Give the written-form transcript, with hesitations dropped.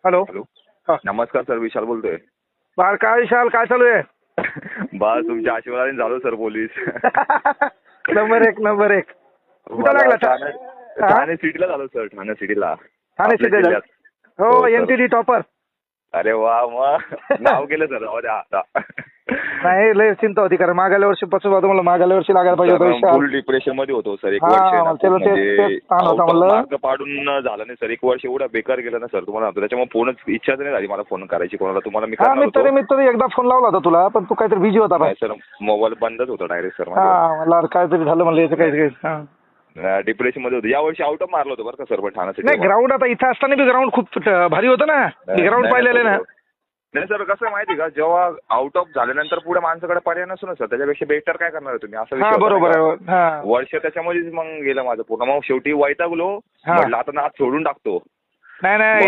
Hello. Hello. हा. नमस्कार sir, विशाल बोलतोय. बार काय विशाल, काय चालू आहे? बस तुमच्या आशीर्वादाने झालो सर पोलीस. नंबर एक नंबर एक. कुठं मला लागला? ठाणे सिटीला झालो सर, ठाणे सिटीला. ठाणे आपल्या सिटीला? जिल्ह्यात. हो, हो, सर. NTD topper. अरे वा, मग नाव केलं सर. आता नाही, लय चिंता होती कारण मागल्या वर्षीपासून तुम्हाला मागल्या वर्षी लागायला पाहिजे होतं विशाल. फुल डिप्रेशन मध्ये होतो सर. एक हा, वर्ष आहे ना, त्याला खूप म्हणजे ताण होता म्हणलं. मार्क पाडून झालं नाही सर. एक वर्ष एवढं बेकार गेलं ना सर, तुम्हाला सांगतो. त्याच्यामुळे फोनच इच्छाच नाही झाली मला फोन करायची कोणाला. तुम्हाला मी हा, करणार होतो. मी तरी एकदा फोन लावला होता तुला, पण तू काहीतरी बिझी होता नाही सर, मोबाईल बंदच होता डायरेक्ट सर. हा, मला काहीतरी झालं म्हणलं याचं काही. हा, डिप्रेशन मध्ये होतो. यावर्षी आउट ऑफ मारलं होतं बरं का सर, पण ठाणे नाही ग्राउंड आता इथं असताना बी ग्राउंड खूप भारी होतं ना. ग्राउंड पाहिलेलं ना. नाही सर, कसं माहिती का, जेव्हा आउट ऑफ झाल्यानंतर पुढे माणसाकडे पर्याय नसतो ना सर. त्याच्यापेक्षा बेटर काय करणार तुम्ही, असं हा, विषय बरोबर आहे. हा, वर्ष त्याच्यामध्येच मग गेलं माझं पूर्ण. मग शेवटी वैतागलो, हा. म्हटलं आता नाद सोडून टाकतो. नाही